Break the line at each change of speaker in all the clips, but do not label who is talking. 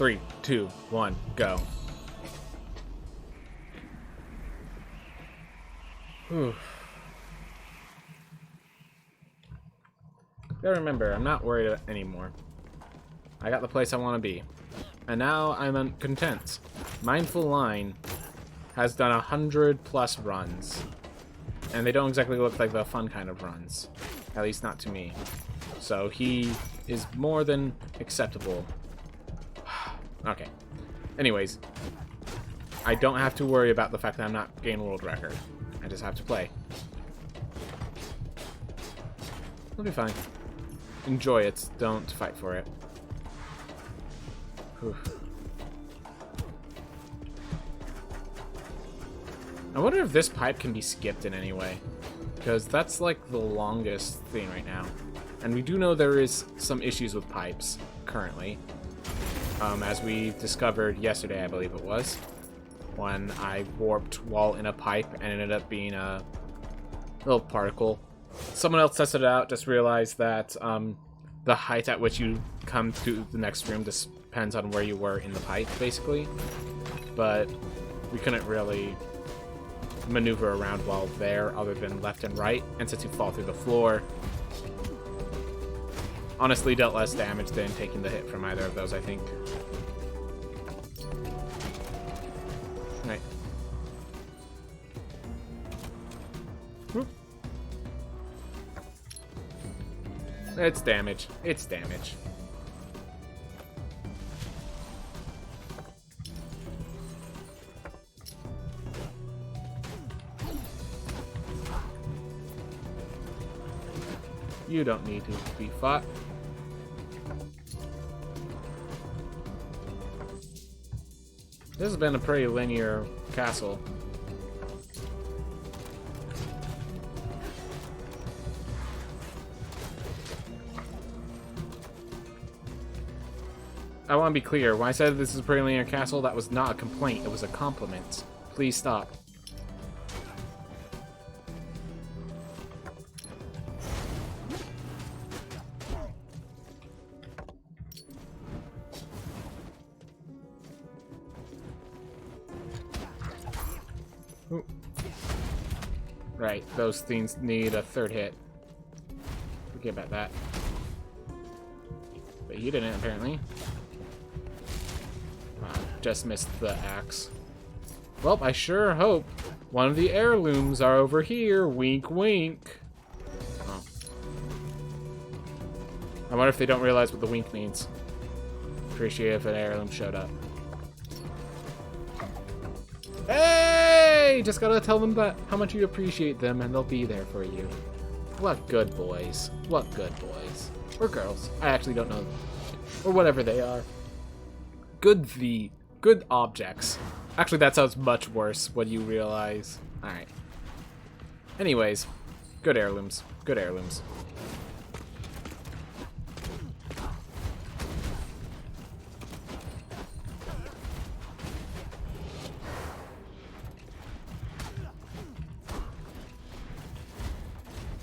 3, 2, 1, go. Whew. Gotta remember, I'm not worried anymore. I got the place I want to be. And now I'm content. Mindful Line has done 100+ runs. And they don't exactly look like the fun kind of runs. At least not to me. So he is more than acceptable. Okay. Anyways. I don't have to worry about the fact that I'm not gaining world record. I just have to play. It'll be fine. Enjoy it. Don't fight for it. Whew. I wonder if this pipe can be skipped in any way. Because that's like the longest thing right now. And we do know there is some issues with pipes currently. As we discovered yesterday, I believe it was. When I warped while in a pipe and ended up being a little particle. Someone else tested it out, just realized that the height at which you come to the next room depends on where you were in the pipe, basically. But we couldn't really maneuver around while there other than left and right, and since you fall through the floor, honestly dealt less damage than taking the hit from either of those, I think. Right. Whoop. It's damage. It's damage. You don't need to be fought. This has been a pretty linear castle. I want to be clear. When I said this is a pretty linear castle, that was not a complaint. It was a compliment. Please stop. Ooh. Right, those things need a third hit. Forget about that. But he didn't, apparently. Just missed the axe. Well, I sure hope one of the heirlooms are over here. Wink, wink. Oh. I wonder if they don't realize what the wink means. Appreciate if an heirloom showed up. Hey! Just gotta tell them that how much you appreciate them, and they'll be there for you. What good boys. What good boys. Or girls. I actually don't know. Or whatever they are. Good objects. Actually, that sounds much worse when you realize. Alright. Anyways, good heirlooms. Good heirlooms.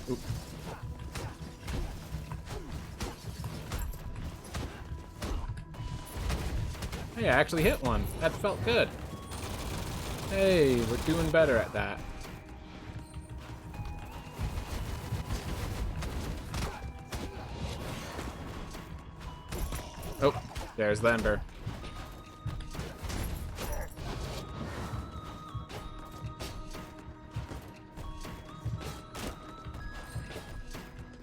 Oop. Hey, I actually hit one. That felt good. Hey, we're doing better at that. Oh, there's the ember.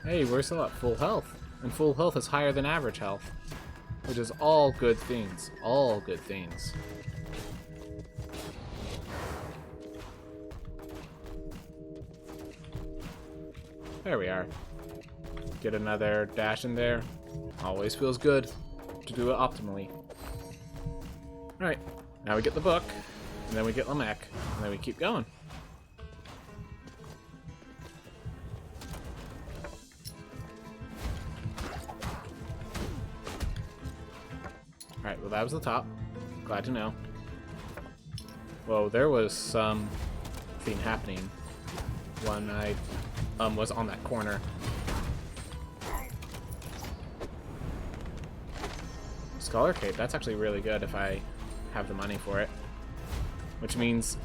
Hey, we're still at full health. And full health is higher than average health. Which is all good things. All good things. There we are. Get another dash in there. Always feels good to do it optimally. Alright, now we get the book, and then we get Lamech, and then we keep going. Alright, well that was the top. Glad to know. Whoa, there was some thing happening when I was on that corner. Just Scholar Cape, that's actually really good if I have the money for it. Which means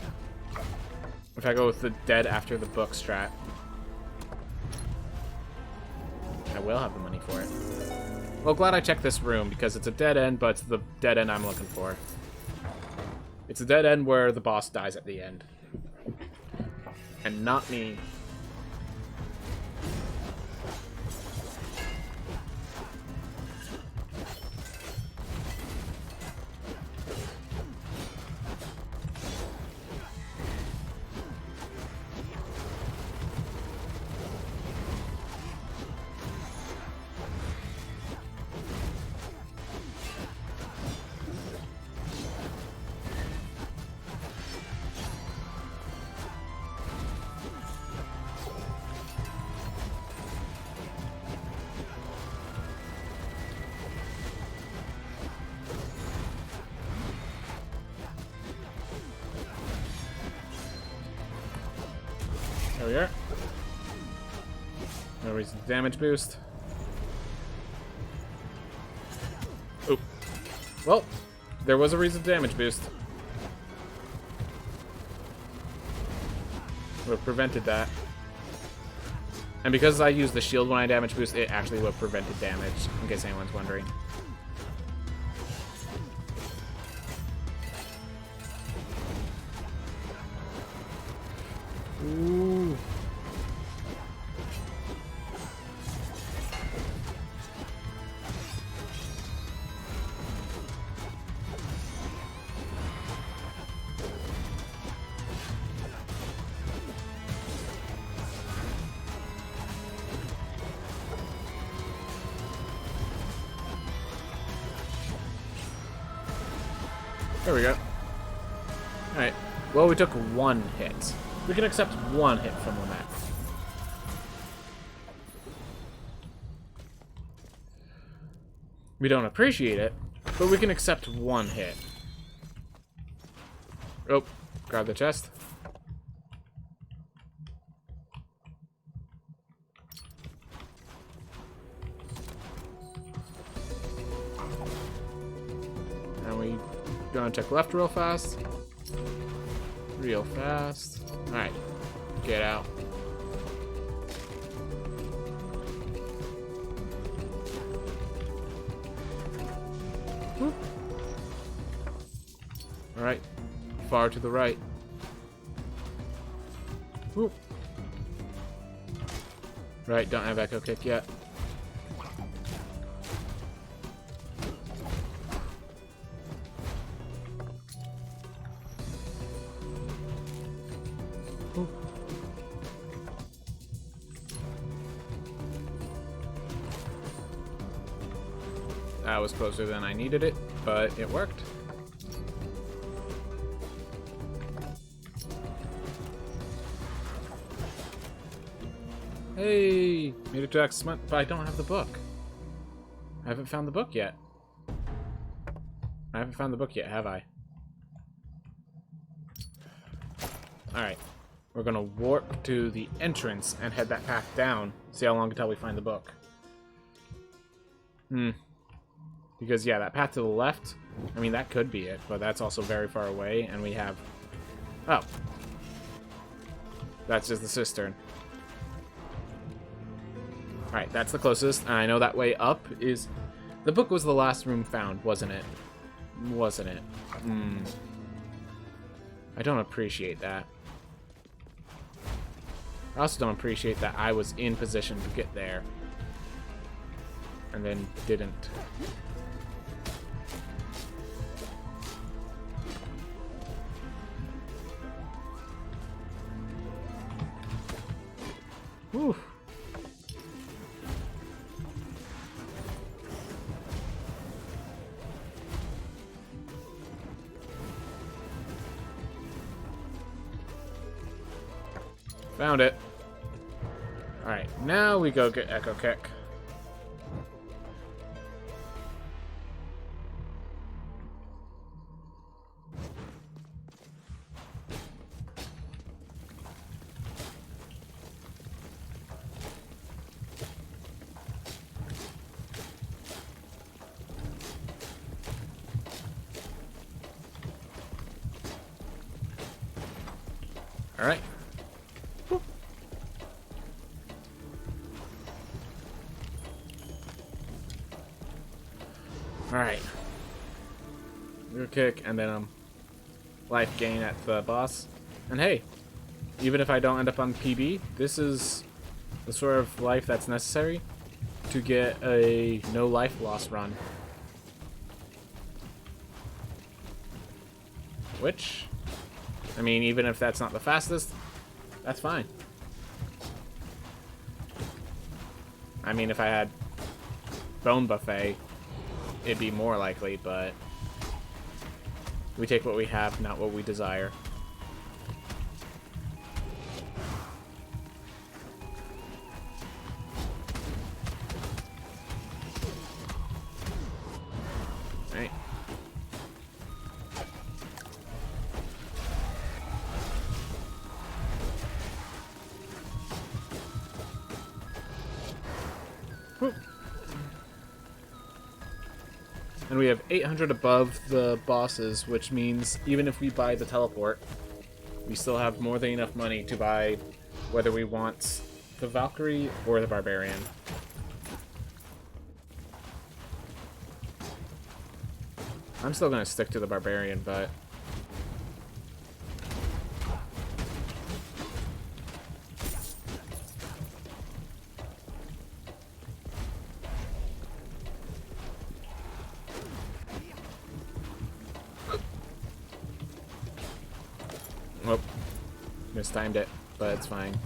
if I go with the dead after the book strat, I will have the money for it. Well, glad I checked this room, because it's a dead end, but it's the dead end I'm looking for. It's a dead end where the boss dies at the end. And not me. There we are. No reason to damage boost. Oop. Well, there was a reason to damage boost. Would have prevented that. And because I use the shield when I damage boost, it actually would have prevented damage, in case anyone's wondering. Ooh. There we go. Alright. Well, we took one hit. We can accept one hit from the map. We don't appreciate it, but we can accept one hit. Oh, grab the chest. And we gonna check left real fast. Real fast. Alright, get out. Alright, far to the right. Whoop. Right, don't have echo kick yet. That was closer than I needed it, but it worked. Hey! Made it to X month, but I don't have the book. I haven't found the book yet. I haven't found the book yet, have I? Alright. We're gonna warp to the entrance and head that path down. See how long until we find the book. Because, yeah, that path to the left, I mean, that could be it, but that's also very far away, and we have... Oh. That's just the cistern. Alright, that's the closest, and I know that way up is... The book was the last room found, wasn't it? Wasn't it? I don't appreciate that. I also don't appreciate that I was in position to get there. And then didn't. Whew. Found it. Alright, now we go get Echo Kick. Alright. Alright. Good kick, and then life gain at the boss. And hey, even if I don't end up on PB, this is the sort of life that's necessary to get a no life loss run. Which, I mean, even if that's not the fastest, that's fine. I mean, if I had Bone Buffet, it'd be more likely, but we take what we have, not what we desire. Right. Whoop. And we have 800 above the bosses, which means even if we buy the teleport, we still have more than enough money to buy whether we want the Valkyrie or the Barbarian. I'm still going to stick to the Barbarian, but... Oh, mistimed it, but it's fine.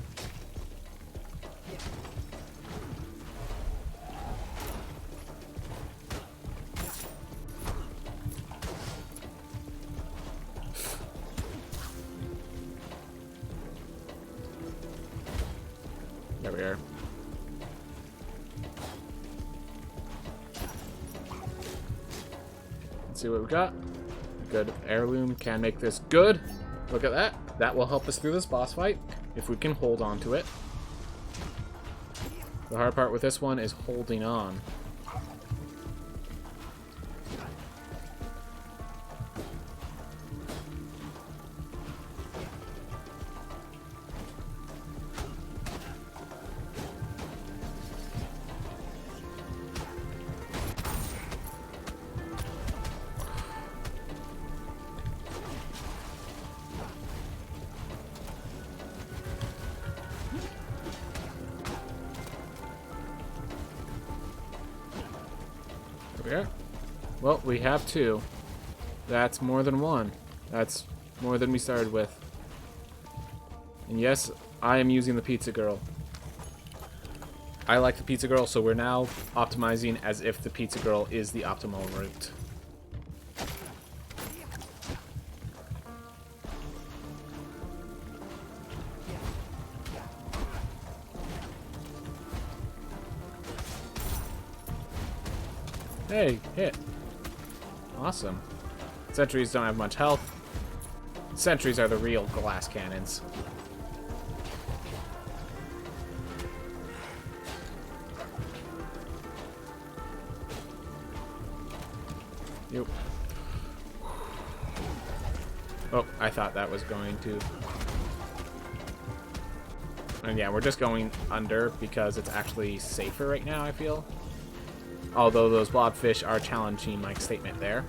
There we are. Let's see what we got. Good heirloom can make this good. Look at that. That will help us through this boss fight if we can hold on to it. The hard part with this one is holding on. Okay. Well, we have two. That's more than one. That's more than we started with. And yes, I am using the Pizza Girl. I like the Pizza Girl, so we're now optimizing as if the Pizza Girl is the optimal route. Hey, hit. Awesome. Sentries don't have much health. Sentries are the real glass cannons. Yep. Oh, I thought that was going to... And yeah, we're just going under because it's actually safer right now, I feel. Although those blobfish are challenging my statement there.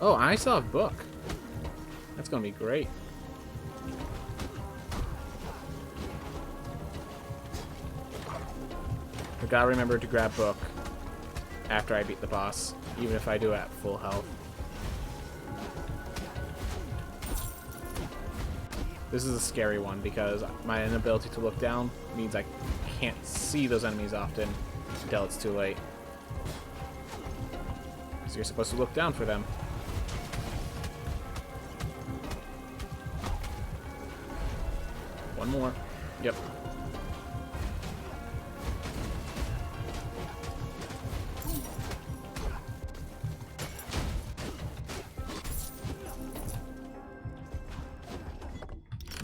Oh, I saw a book. That's gonna be great. I gotta remember to grab book after I beat the boss, even if I do it at full health. This is a scary one because my inability to look down means I can't see those enemies often until it's too late. So you're supposed to look down for them. One more. Yep.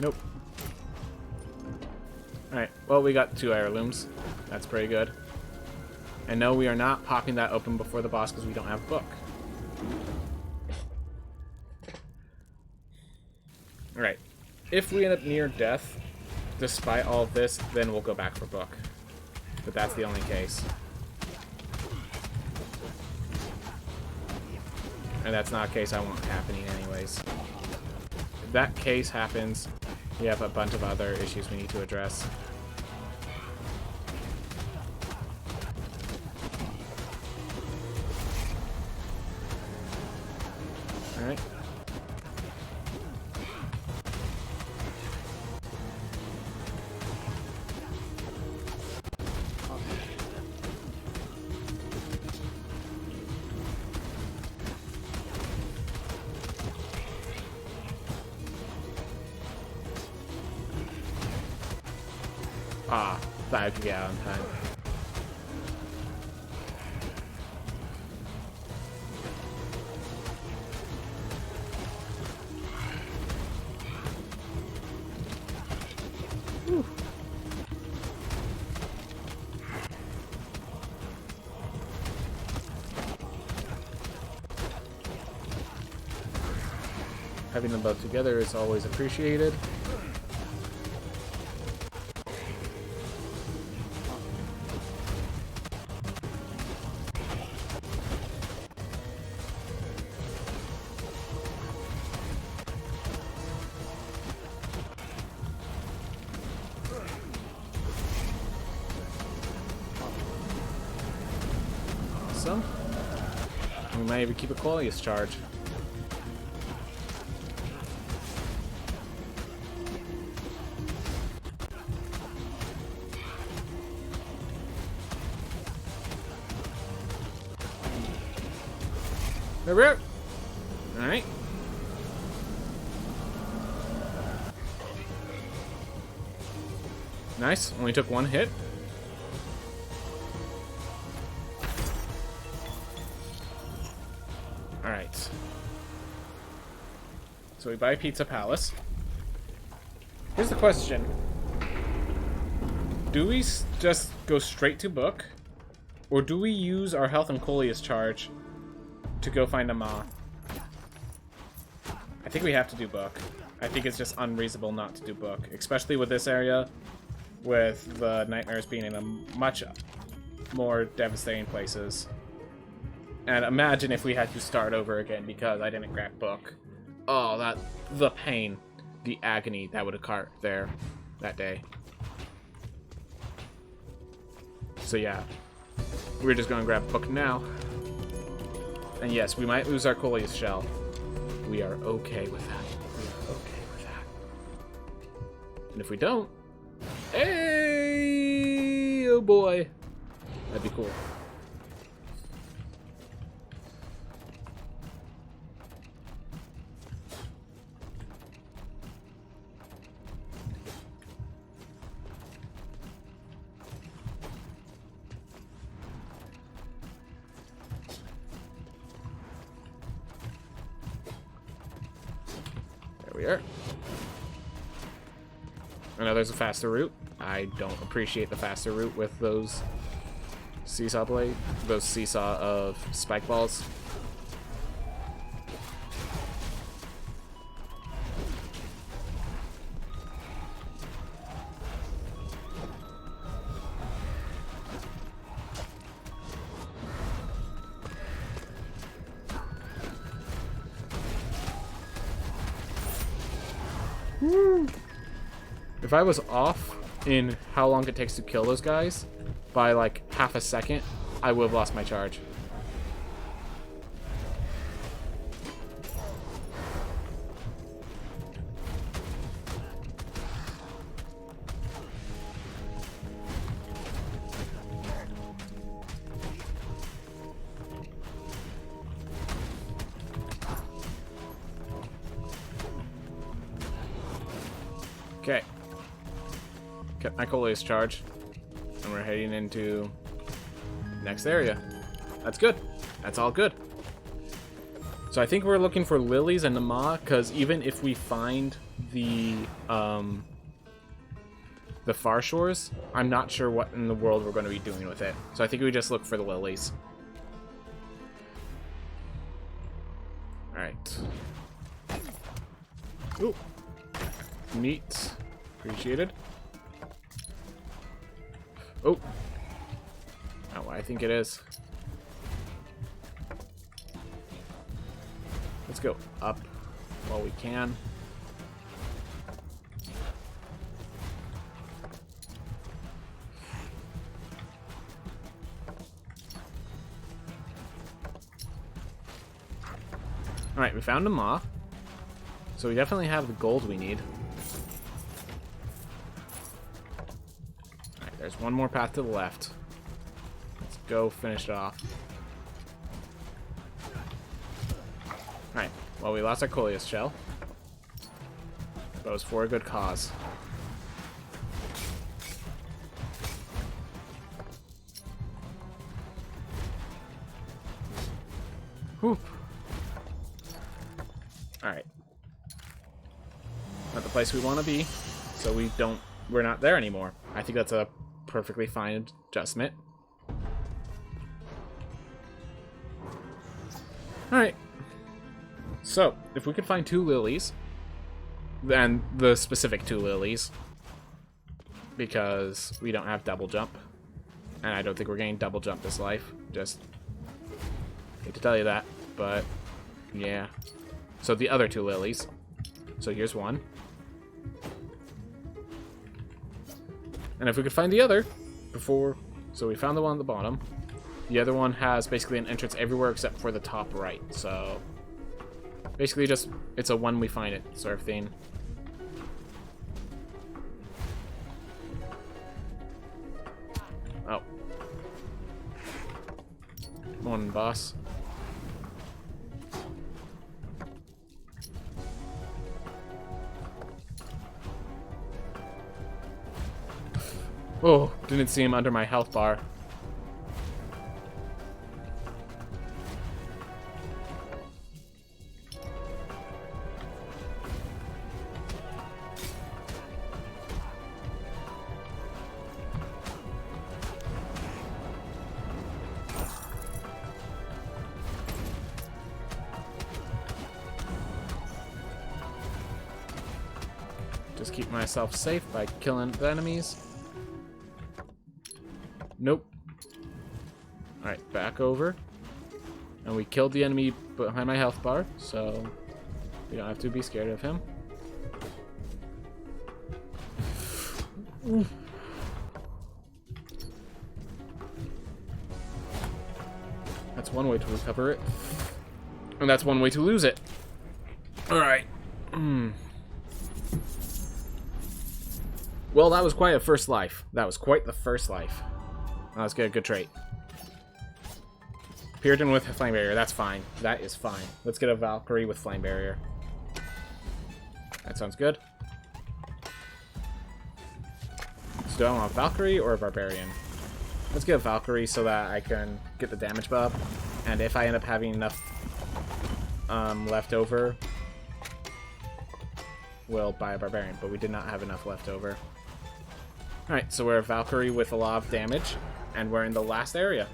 Nope. Alright, well, we got 2 heirlooms. That's pretty good. And no, we are not popping that open before the boss because we don't have book. Alright, if we end up near death, despite all of this, then we'll go back for book. But that's the only case. And that's not a case I want happening anyways. If that case happens, we have a bunch of other issues we need to address. Alright. Ah, thought I could get out in time. Whew. Having them both together is always appreciated. Awesome. We might even keep a Coleus charge. There we are. Alright. Nice. Only took 1 hit. Alright. So we buy Pizza Palace. Here's the question. Do we just go straight to book? Or do we use our health and Coleus charge to go find a Ma? I think we have to do book. I think it's just unreasonable not to do book. Especially with this area. With the nightmares being in a much more devastating places. And imagine if we had to start over again because I didn't grab book. Oh, the pain, the agony that would occur there that day. So yeah, we're just gonna grab book now. And yes, we might lose our Coleus shell. We are okay with that. We are okay with that. And if we don't, hey, oh boy, that'd be cool. There we are. I know there's a faster route. I don't appreciate the faster route with those seesaw of spike balls. If I was off in how long it takes to kill those guys by like half a second, I would have lost my charge. Okay. Kept my Coleus charge. And we're heading into next area. That's good. That's all good. So I think we're looking for lilies and the Ma, because even if we find the the far shores, I'm not sure what in the world we're going to be doing with it. So I think we just look for the lilies. Alright. Ooh. Meat. Appreciated. Oh. Not what I think it is. Let's go up while we can. Alright, we found a moth. So we definitely have the gold we need. Alright, there's one more path to the left. Let's go finish it off. Alright, well, we lost our Coleus shell. But it was for a good cause. Whew. Alright. Not the place we want to be, so we're not there anymore. I think that's a perfectly fine adjustment. Alright. So, if we could find 2 lilies, then the specific 2 lilies, because we don't have double jump, and I don't think we're getting double jump this life. Just hate to tell you that, but yeah. So the other 2 lilies. So here's one. And if we could find the other before... So we found the one at the bottom. The other one has basically an entrance everywhere except for the top right. So basically just, it's a when we find it sort of thing. Oh. Morning, boss. Oh, didn't see him under my health bar. Just keep myself safe by killing the enemies. Nope. Alright, back over. And we killed the enemy behind my health bar, so we don't have to be scared of him. That's one way to recover it. And that's one way to lose it. Alright. Well, that was quite a first life. That was quite the first life. Oh, let's get a good trait. Puritan with Flame Barrier. That's fine. That is fine. Let's get a Valkyrie with Flame Barrier. That sounds good. So do I want a Valkyrie or a Barbarian? Let's get a Valkyrie so that I can get the damage buff. And if I end up having enough left over, we'll buy a Barbarian. But we did not have enough left over. Alright, so we're a Valkyrie with a lot of damage. And we're in the last area.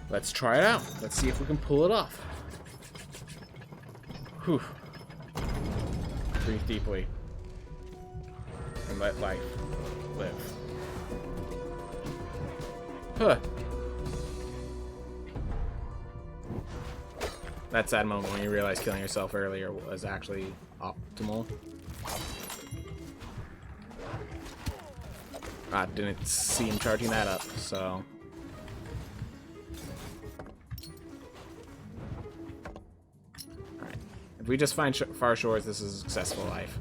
Let's try it out. Let's see if we can pull it off. Whew. Breathe deeply. And let life live. Huh. That's that moment when you realize killing yourself earlier was actually optimal. I didn't see him charging that up, so... Alright. If we just find far shores, this is a successful life.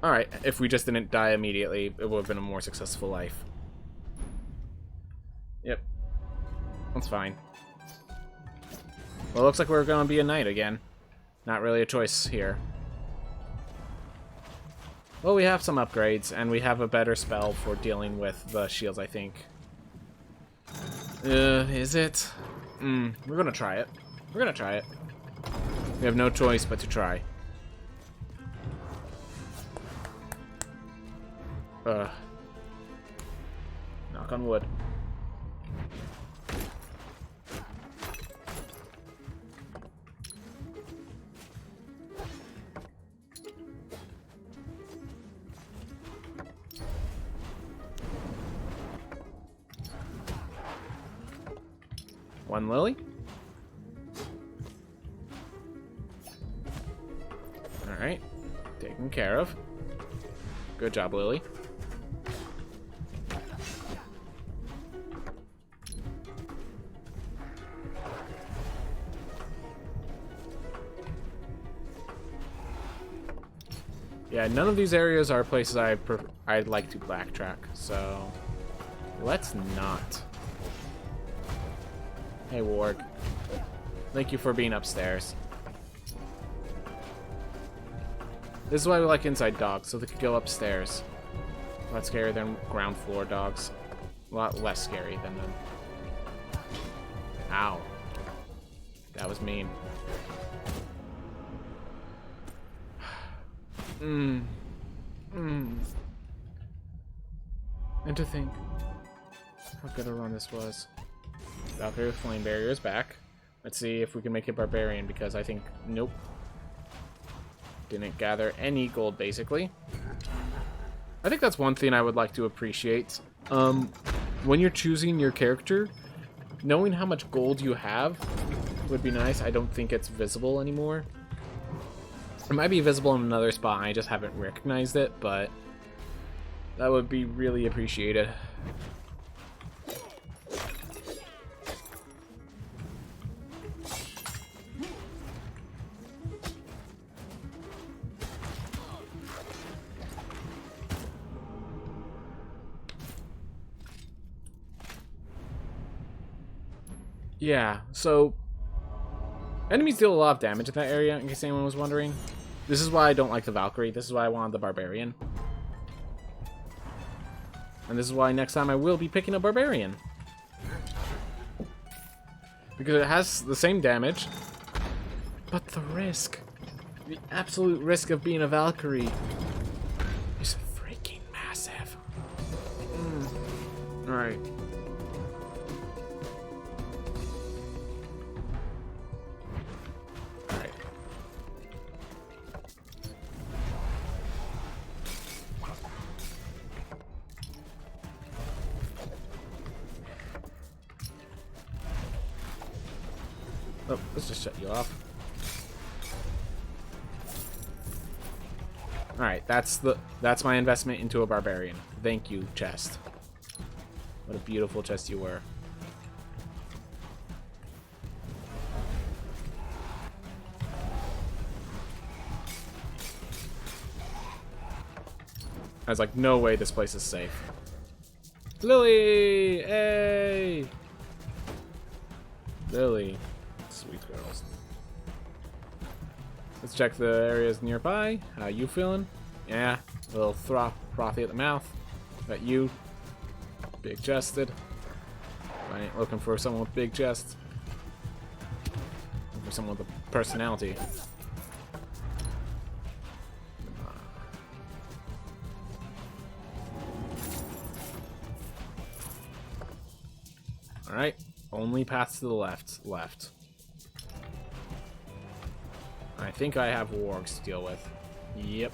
Alright, if we just didn't die immediately, it would have been a more successful life. Yep. That's fine. Well, it looks like we're going to be a knight again. Not really a choice here. Well, we have some upgrades, and we have a better spell for dealing with the shields, I think. Is it? We're going to try it. We're gonna try it. We have no choice but to try. Knock on wood. One lily. Alright. Taken care of. Good job, Lily. Yeah, none of these areas are places I'd like to backtrack, so let's not. Hey, Warg. Thank you for being upstairs. This is why we like inside dogs, so they could go upstairs. A lot scarier than ground floor dogs. A lot less scary than them. Ow. That was mean. And to think how good a run this was. Valkyrie with flame barrier is back. Let's see if we can make it barbarian, because I think nope. Didn't gather any gold basically. I think that's one thing I would like to appreciate. When you're choosing your character, knowing how much gold you have would be nice. I don't think it's visible anymore. It might be visible in another spot, I just haven't recognized it, but that would be really appreciated. Yeah, so enemies deal a lot of damage in that area, in case anyone was wondering. This is why I don't like the Valkyrie. This is why I wanted the Barbarian. And this is why next time I will be picking a Barbarian. Because it has the same damage, but the risk, the absolute risk of being a Valkyrie is freaking massive. Alright. Oh, let's just shut you off. Alright, that's my investment into a barbarian. Thank you, chest. What a beautiful chest you were. I was like, no way this place is safe. Lily! Hey! Lily. Sweet girls. Let's check the areas nearby. How you feeling? Yeah, a little frothy at the mouth. That you? Big chested. I ain't looking for someone with big chest. Looking for someone with a personality. Alright, only paths to the left. I think I have wargs to deal with. Yep.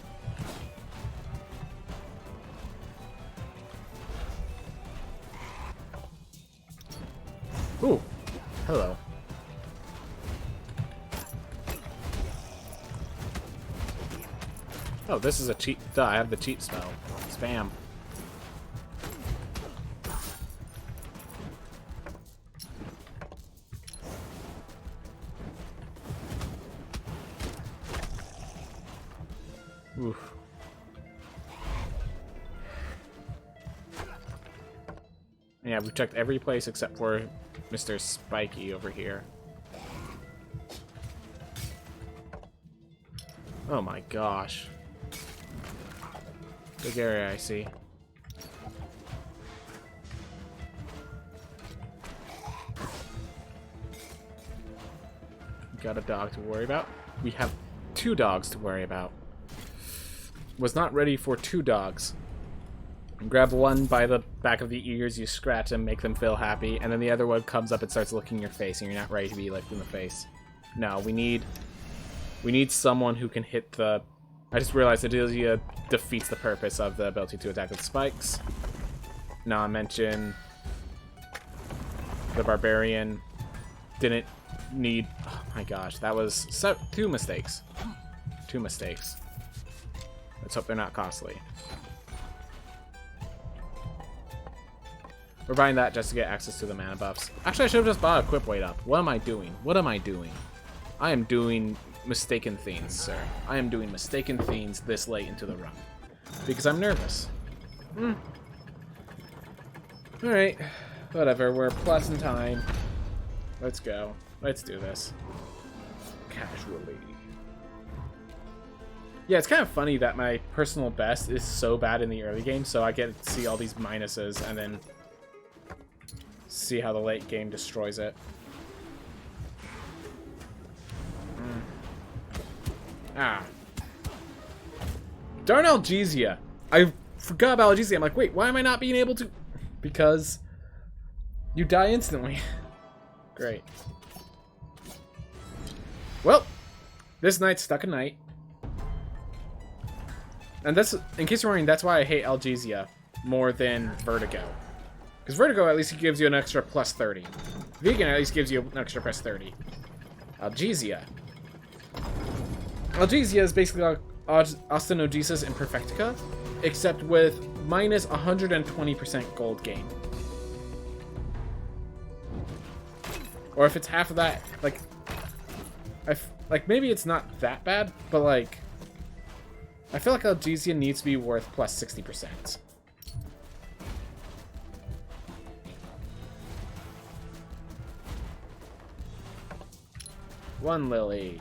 Ooh, hello. Oh, this is a cheat. Duh, I have the cheat spell. Spam. Oof. Yeah, we've checked every place except for Mr. Spiky over here. Oh my gosh. Big area, I see. got a dog to worry about. We have 2 dogs to worry about. Was not ready for 2 dogs. Grab one by the back of the ears, you scratch them, make them feel happy, and then the other one comes up and starts licking your face, and you're not ready to be licked in the face. No, we need someone who can hit the... I just realized Adelia defeats the purpose of the ability to attack with spikes. Not mention the Barbarian didn't need... Oh my gosh, that was 2 mistakes. 2 mistakes. Let's hope they're not costly. We're buying that just to get access to the mana buffs. Actually, I should have just bought Equip Weight Up. What am I doing? What am I doing? I am doing mistaken things, sir. I am doing mistaken things this late into the run. Because I'm nervous. Alright. Whatever, we're plus in time. Let's go. Let's do this. Casually. Yeah, it's kind of funny that my personal best is so bad in the early game, so I get to see all these minuses and then see how the late game destroys it. Ah. Darn Algesia. I forgot about Algesia. I'm like, wait, why am I not being able to... Because you die instantly. Great. Well, this knight's stuck a knight. And that's, in case you're wondering, that's why I hate Algesia more than Vertigo. Because Vertigo at least gives you an extra plus 30. Vegan at least gives you an extra plus 30. Algesia. Algesia is basically like Ostenogesis Imperfectica, except with minus 120% gold gain. Or if it's half of that, like... like, maybe it's not that bad, but like... I feel like Algesia needs to be worth plus 60%. One Lily.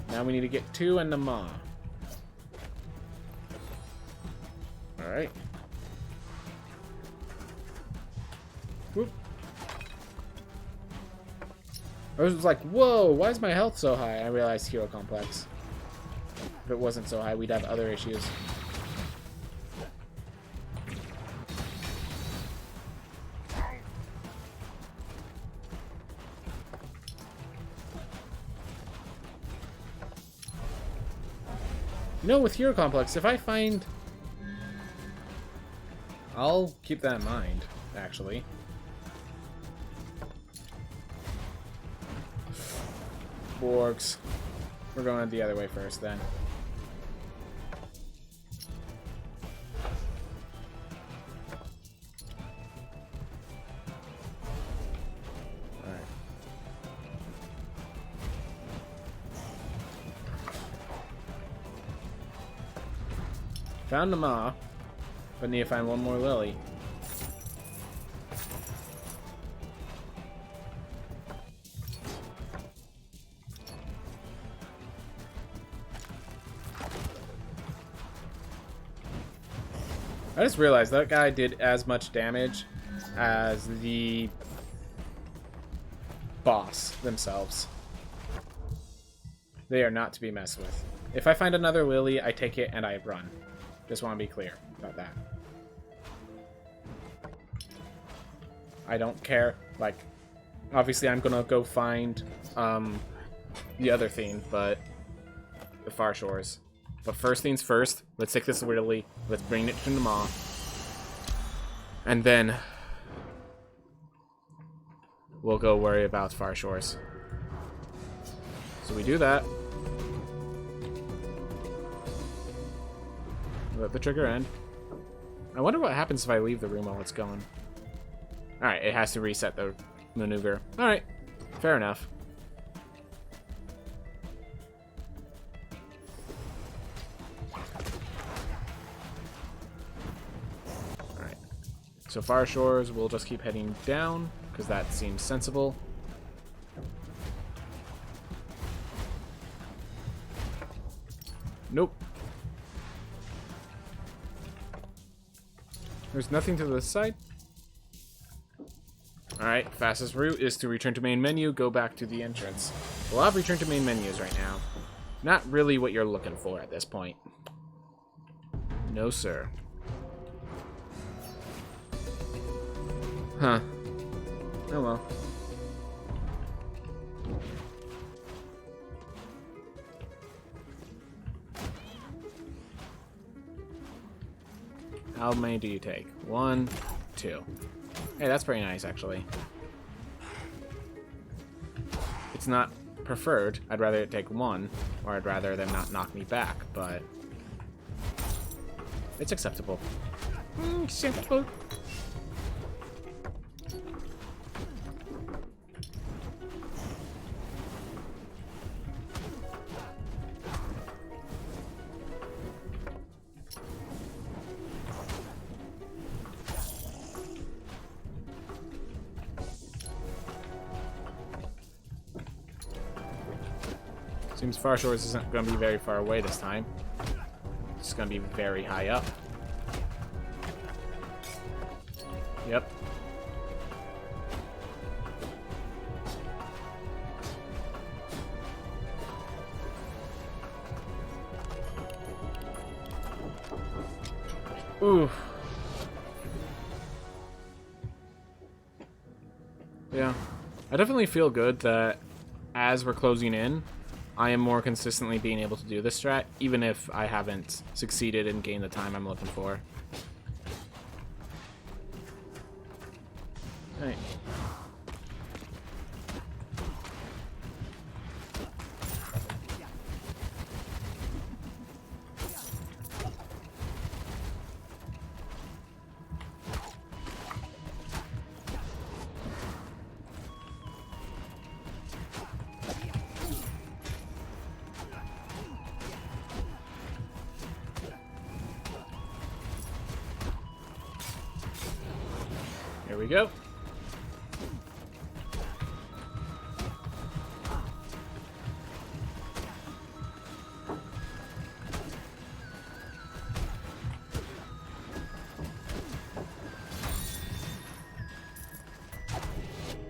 Now we need to get 2 and the Maw. Alright. Whoop. I was like, whoa, why is my health so high? I realized Hero Complex. If it wasn't so high, we'd have other issues. You know, with Hero Complex, if I find... I'll keep that in mind, actually. Borgs. We're going the other way first, then. Found the Maw, but need to find one more Lily. I just realized that guy did as much damage as the boss themselves. They are not to be messed with. If I find another Lily, I take it and I run. Just want to be clear about that. I don't care. Like, obviously I'm gonna go find the other thing, but the Far Shores. But first things first, let's take this Lily, let's bring it to the Maw, and then we'll go worry about Far Shores. So we do that. Let the trigger end. I wonder what happens if I leave the room while it's going. Alright, it has to reset the maneuver. Alright, fair enough. Alright, so Far Shores, we'll just keep heading down, because that seems sensible. Nope. There's nothing to this side. Alright, fastest route is to return to main menu, go back to the entrance. A lot of return to main menus right now. Not really what you're looking for at this point. No, sir. Huh. Oh well. How many do you take? 1, 2. Hey, that's pretty nice, actually. It's not preferred. I'd rather it take 1, or I'd rather them not knock me back, but it's acceptable. Acceptable. Seems Far Shores isn't going to be very far away this time. It's going to be very high up. Yep. Ooh. Yeah. I definitely feel good that as we're closing in, I am more consistently being able to do this strat, even if I haven't succeeded in getting the time I'm looking for. Right. Here we go.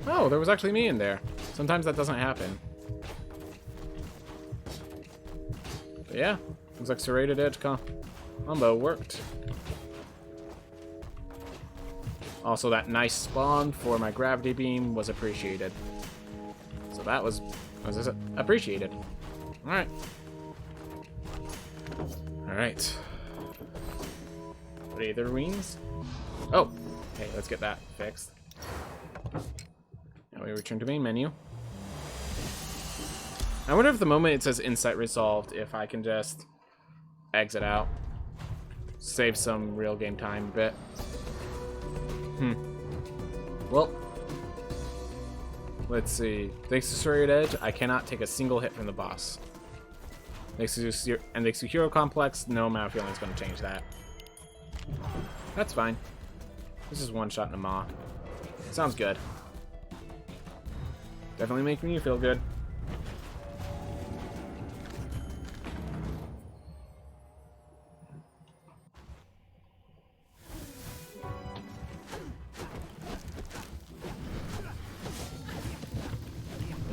Oh, there was actually me in there. Sometimes that doesn't happen. But yeah, looks like serrated edge combo worked. Also, that nice spawn for my gravity beam was appreciated. So that was appreciated. Alright. Alright. What are the ruins? Oh! Okay, let's get that fixed. Now we return to main menu. I wonder if the moment it says insight resolved, if I can just exit out. Save some real game time a bit. Well, let's see. Thanks to Serrated Edge, I cannot take a single hit from the boss. Thanks to Hero Complex, no amount of feeling is going to change that. That's fine. This is one shot in a maw. Sounds good. Definitely making you feel good.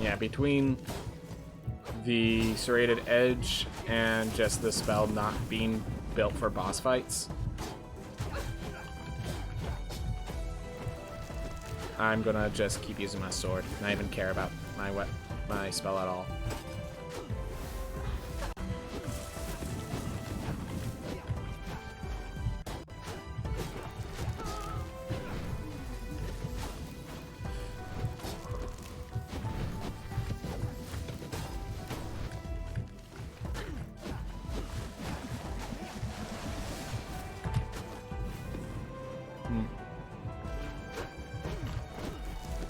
Yeah, between the Serrated Edge and just the spell not being built for boss fights, I'm gonna just keep using my sword, not even care about my spell at all.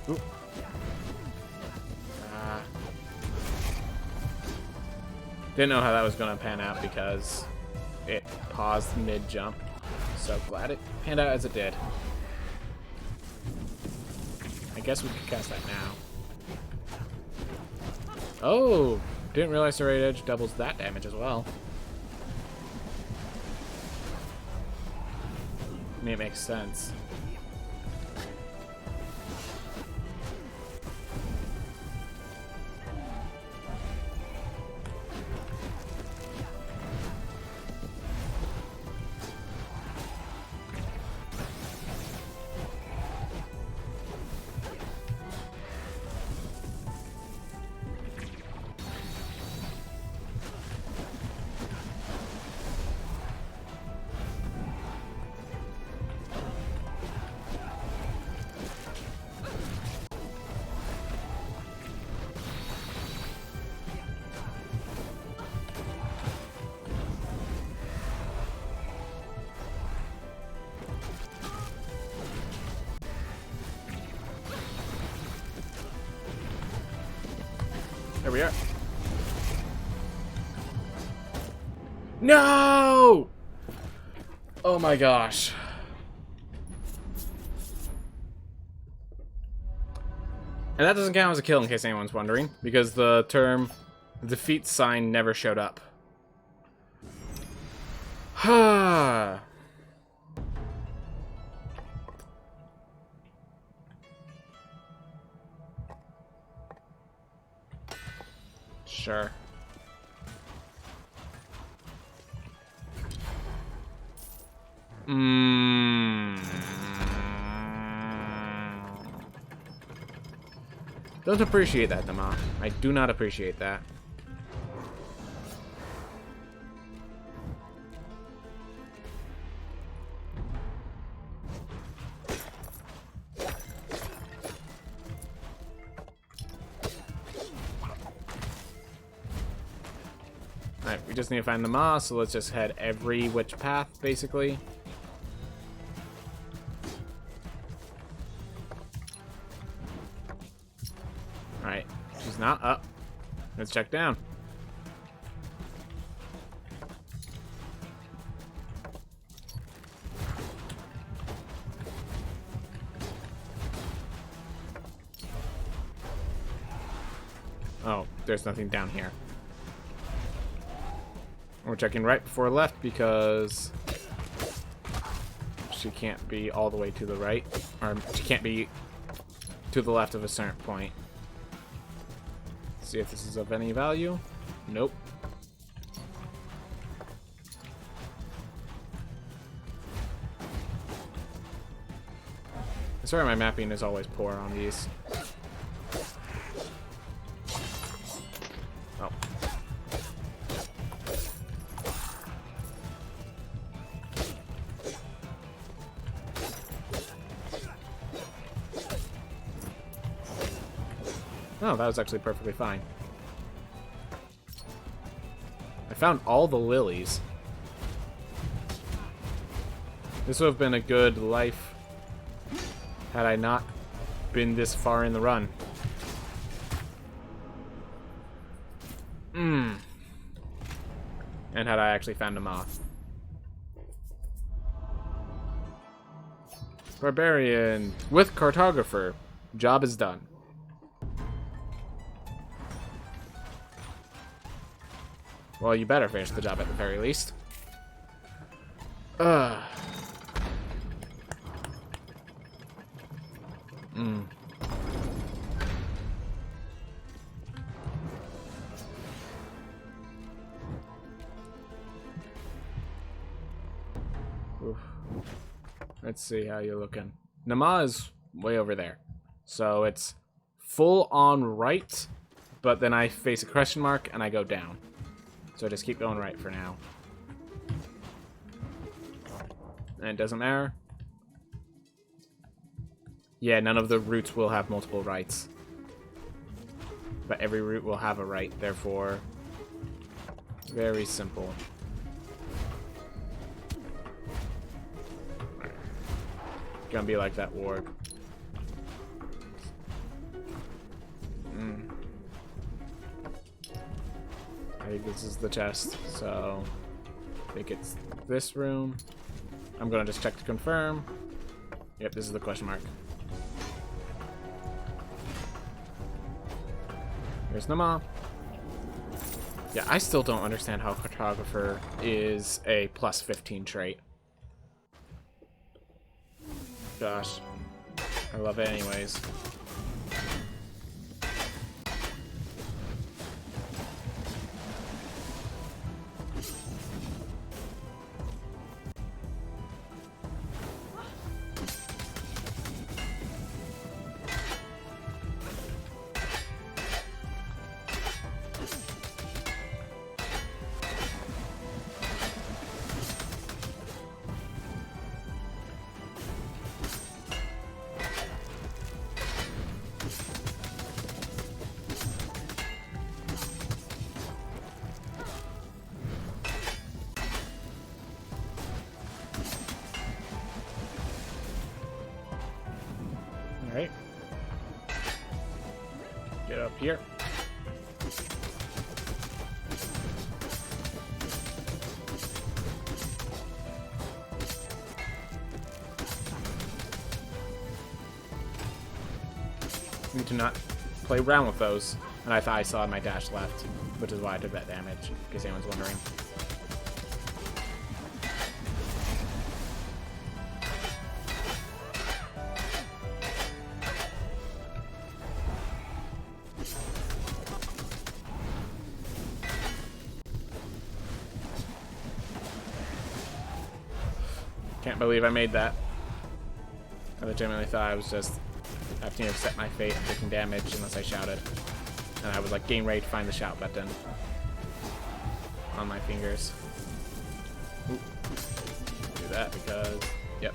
Ooh. Didn't know how that was going to pan out because it paused mid-jump. So glad it panned out as it did. I guess we could cast that now. Oh! Didn't realize the Serrated Edge doubles that damage as well. I mean, it makes sense. There we are. No! Oh my gosh. And that doesn't count as a kill, in case anyone's wondering, because the term defeat sign never showed up. Ha. Sure. Don't appreciate that, Nama. I do not appreciate that. Alright, we just need to find the Ma, so let's just head every which path, basically. Alright, she's not up. Let's check down. Oh, there's nothing down here. We're checking right before left because she can't be all the way to the right, or she can't be to the left of a certain point. Let's see if this is of any value. Nope. Sorry, my mapping is always poor on these. Oh. Oh, that was actually perfectly fine. I found all the lilies. This would have been a good life had I not been this far in the run. And had I actually found a moth. Barbarian with cartographer. Job is done. Well, you better finish the job at the very least. Oof. Let's see how you're looking. Nama is way over there. So it's full on right, but then I face a question mark and I go down. So just keep going right for now. And it doesn't matter. Yeah, none of the routes will have multiple rights. But every route will have a right, therefore, very simple. Gonna be like that ward. I think this is the chest, so I think it's this room. I'm gonna just check to confirm. Yep, this is the question mark. There's Nama. Yeah, I still don't understand how cartographer is a plus 15 trait. Gosh, I love it anyways. Alright. Get up here. to not play around with those. And I thought I saw my dash left, which is why I took that damage, in case anyone's wondering. Can't believe I made that. I legitimately thought I was just having to accept my fate and taking damage unless I shouted. And I was like getting ready to find the shout button on my fingers. Ooh. Do that because, yep.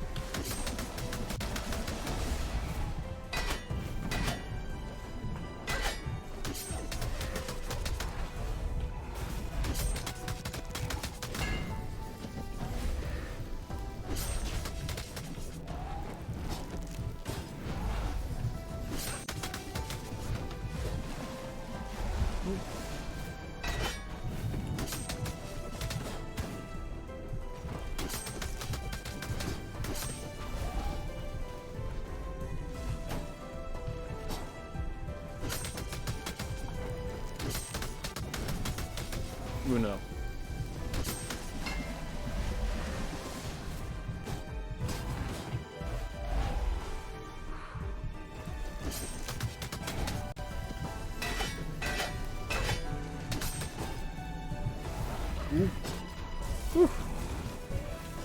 Uno.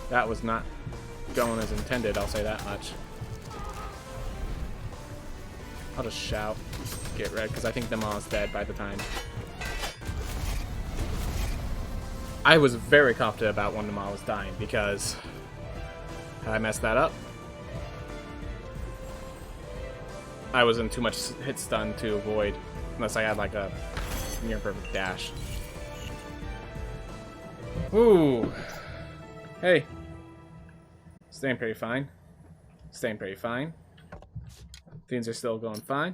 That was not going as intended, I'll say that much. I'll just shout, get red, because I think the Maul's dead by the time. I was very confident about when the Maul was dying, because had I messed that up, I was in too much hit stun to avoid, unless I had like a near perfect dash. Ooh. Hey. Staying pretty fine. Staying pretty fine. Things are still going fine.